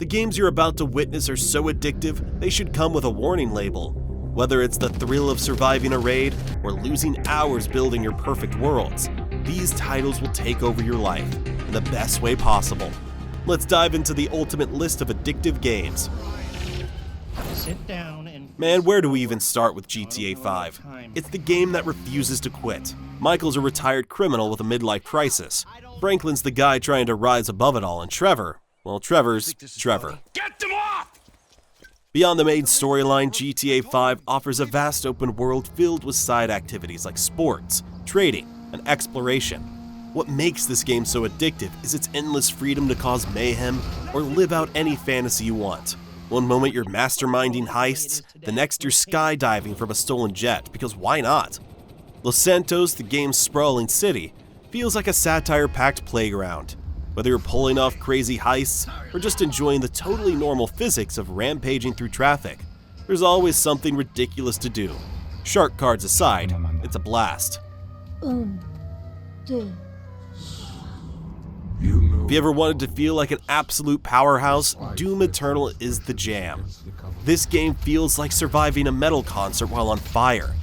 The games you're about to witness are so addictive, they should come with a warning label. Whether it's the thrill of surviving a raid or losing hours building your perfect worlds, these titles will take over your life in the best way possible. Let's dive into the ultimate list of addictive games. Sit down and Man, where do we even start with GTA 5? It's the game that refuses to quit. Michael's a retired criminal with a midlife crisis. Franklin's the guy trying to rise above it all, and Trevor, well, Trevor's Trevor. Get them off! Beyond the main storyline, GTA 5 offers a vast open world filled with side activities like sports, trading, and exploration. What makes this game so addictive is its endless freedom to cause mayhem or live out any fantasy you want. One moment you're masterminding heists, the next you're skydiving from a stolen jet, because why not? Los Santos, the game's sprawling city, feels like a satire-packed playground. Whether you're pulling off crazy heists or just enjoying the totally normal physics of rampaging through traffic, there's always something ridiculous to do. Shark cards aside, it's a blast. If you ever wanted to feel like an absolute powerhouse, Doom Eternal is the jam. This game feels like surviving a metal concert while on fire.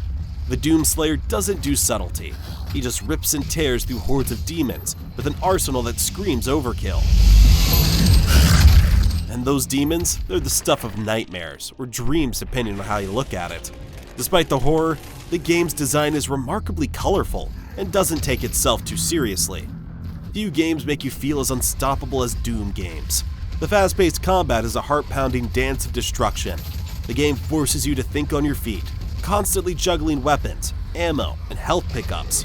The Doomslayer doesn't do subtlety. He just rips and tears through hordes of demons with an arsenal that screams overkill. And those demons, they're the stuff of nightmares, or dreams depending on how you look at it. Despite the horror, the game's design is remarkably colorful and doesn't take itself too seriously. Few games make you feel as unstoppable as Doom games. The fast-paced combat is a heart-pounding dance of destruction. The game forces you to think on your feet, constantly juggling weapons, ammo, and health pickups.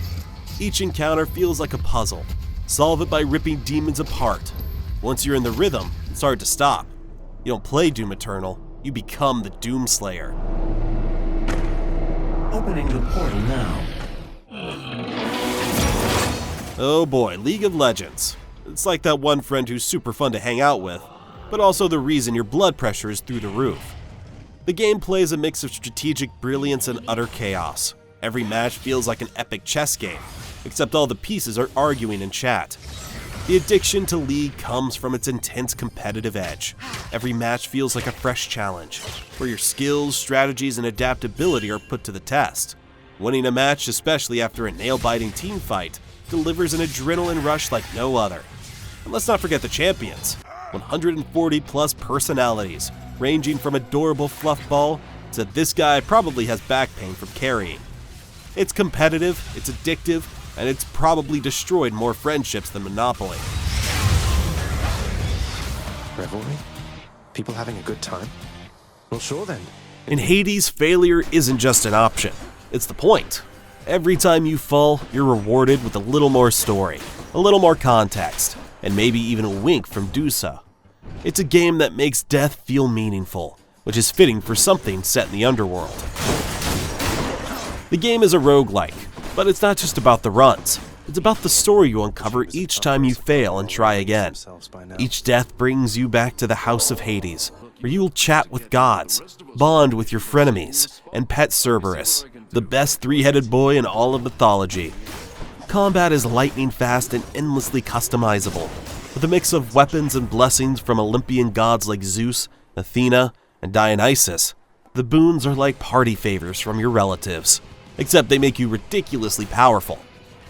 Each encounter feels like a puzzle. Solve it by ripping demons apart. Once you're in the rhythm, it's hard to stop. You don't play Doom Eternal, you become the Doomslayer. Opening the portal now. Oh boy, League of Legends. It's like that one friend who's super fun to hang out with, but also the reason your blood pressure is through the roof. The gameplay is a mix of strategic brilliance and utter chaos. Every match feels like an epic chess game, except all the pieces are arguing in chat. The addiction to League comes from its intense competitive edge. Every match feels like a fresh challenge, where your skills, strategies, and adaptability are put to the test. Winning a match, especially after a nail-biting team fight, delivers an adrenaline rush like no other. And let's not forget the champions. 140 plus personalities, ranging from adorable fluffball to this guy probably has back pain from carrying. It's competitive, it's addictive, and it's probably destroyed more friendships than Monopoly. Revelry? People having a good time? Well, sure then. In Hades, failure isn't just an option, it's the point. Every time you fall, you're rewarded with a little more story, a little more context, and maybe even a wink from Dusa. It's a game that makes death feel meaningful, which is fitting for something set in the underworld. The game is a roguelike, but it's not just about the runs. It's about the story you uncover each time you fail and try again. Each death brings you back to the House of Hades, where you will chat with gods, bond with your frenemies, and pet Cerberus, the best three-headed boy in all of mythology. Combat is lightning fast and endlessly customizable, with a mix of weapons and blessings from Olympian gods like Zeus, Athena, and Dionysus. The boons are like party favors from your relatives, except they make you ridiculously powerful.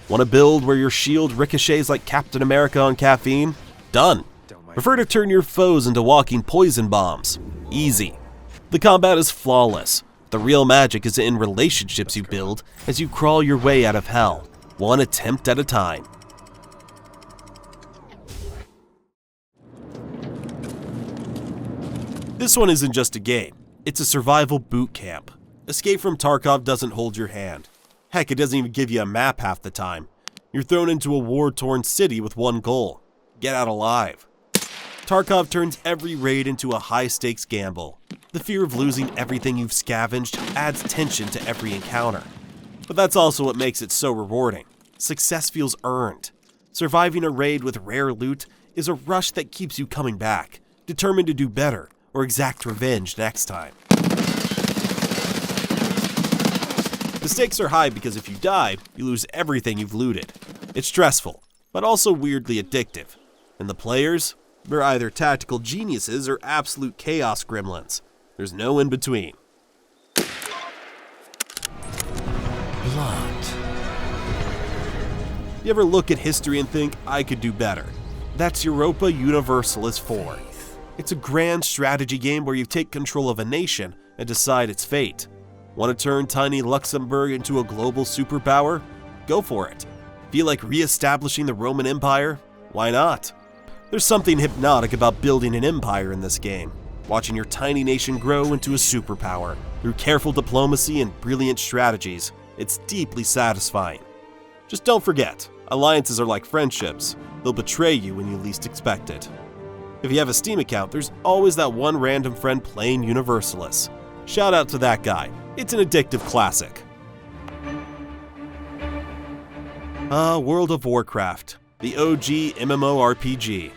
Want a build where your shield ricochets like Captain America on caffeine? Done. Prefer to turn your foes into walking poison bombs? Easy. The combat is flawless. The real magic is in relationships you build as you crawl your way out of hell, one attempt at a time. This one isn't just a game, it's a survival boot camp. Escape from Tarkov doesn't hold your hand. Heck, it doesn't even give you a map half the time. You're thrown into a war-torn city with one goal: get out alive. Tarkov turns every raid into a high-stakes gamble. The fear of losing everything you've scavenged adds tension to every encounter. But that's also what makes it so rewarding. Success feels earned. Surviving a raid with rare loot is a rush that keeps you coming back, determined to do better or exact revenge next time. The stakes are high because if you die, you lose everything you've looted. It's stressful, but also weirdly addictive. And the players? They're either tactical geniuses or absolute chaos gremlins. There's no in between. Blood. You ever look at history and think, I could do better? That's Europa Universalis IV. It's a grand strategy game where you take control of a nation and decide its fate. Want to turn tiny Luxembourg into a global superpower? Go for it. Feel like re-establishing the Roman Empire? Why not? There's something hypnotic about building an empire in this game, watching your tiny nation grow into a superpower. Through careful diplomacy and brilliant strategies, it's deeply satisfying. Just don't forget, alliances are like friendships. They'll betray you when you least expect it. If you have a Steam account, there's always that one random friend playing Universalis. Shout out to that guy. It's an addictive classic. World of Warcraft, the OG MMORPG.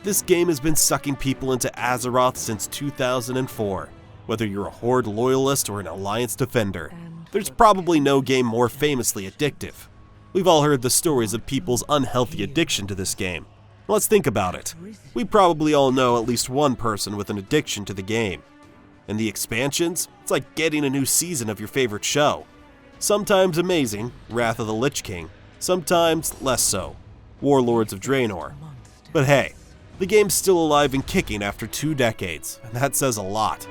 This game has been sucking people into Azeroth since 2004. Whether you're a Horde loyalist or an Alliance defender, there's probably no game more famously addictive. We've all heard the stories of people's unhealthy addiction to this game. Let's think about it. We probably all know at least one person with an addiction to the game. And the expansions? It's like getting a new season of your favorite show. Sometimes amazing, Wrath of the Lich King. Sometimes less so, Warlords of Draenor. But hey, the game's still alive and kicking after 2 decades, and that says a lot.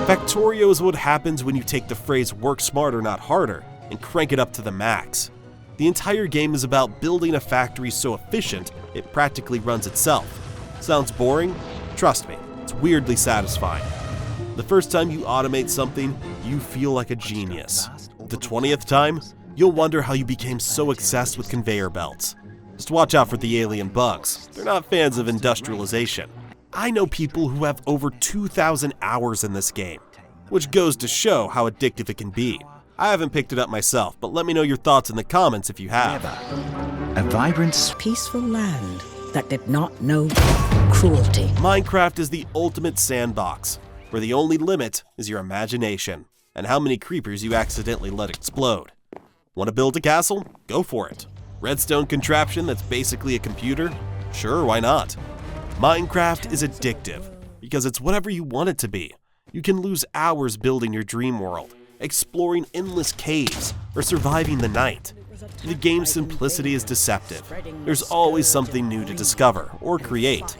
Factorio is what happens when you take the phrase work smarter not harder and crank it up to the max. The entire game is about building a factory so efficient it practically runs itself. Sounds boring? Trust me, it's weirdly satisfying. The first time you automate something, you feel like a genius. The 20th time, you'll wonder how you became so obsessed with conveyor belts. Just watch out for the alien bugs. They're not fans of industrialization. I know people who have over 2,000 hours in this game, which goes to show how addictive it can be. I haven't picked it up myself, but let me know your thoughts in the comments if you have. A vibrant, Peaceful land that did not know cruelty. Minecraft is the ultimate sandbox, where the only limit is your imagination and how many creepers you accidentally let explode. Want to build a castle? Go for it. Redstone contraption that's basically a computer? Sure, why not? Minecraft is addictive because it's whatever you want it to be. You can lose hours building your dream world, exploring endless caves, or surviving the night. The game's simplicity is deceptive. There's always something new to discover or create.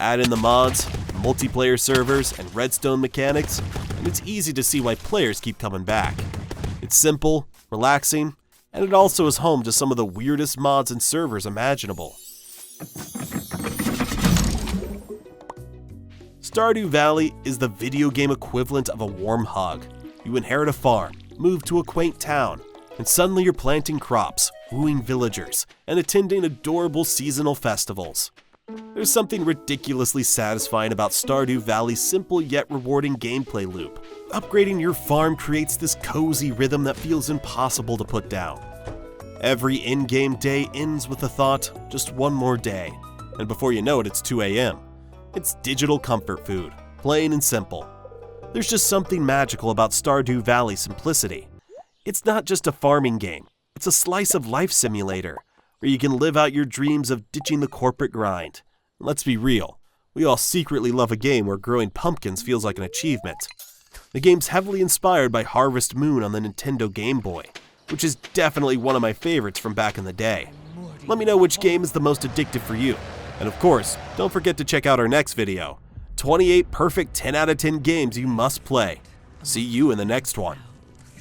Add in the mods, multiplayer servers, and redstone mechanics, and it's easy to see why players keep coming back. It's simple, relaxing, and it also is home to some of the weirdest mods and servers imaginable. Stardew Valley is the video game equivalent of a warm hug. You inherit a farm, move to a quaint town, and suddenly you're planting crops, wooing villagers, and attending adorable seasonal festivals. There's something ridiculously satisfying about Stardew Valley's simple yet rewarding gameplay loop. Upgrading your farm creates this cozy rhythm that feels impossible to put down. Every in-game day ends with the thought, just one more day. And before you know it, it's 2 a.m. It's digital comfort food, plain and simple. There's just something magical about Stardew Valley's simplicity. It's not just a farming game, it's a slice of life simulator, where you can live out your dreams of ditching the corporate grind. Let's be real, we all secretly love a game where growing pumpkins feels like an achievement. The game's heavily inspired by Harvest Moon on the Nintendo Game Boy, which is definitely one of my favorites from back in the day. Let me know which game is the most addictive for you. And of course, don't forget to check out our next video, 28 perfect 10 out of 10 games you must play. See you in the next one.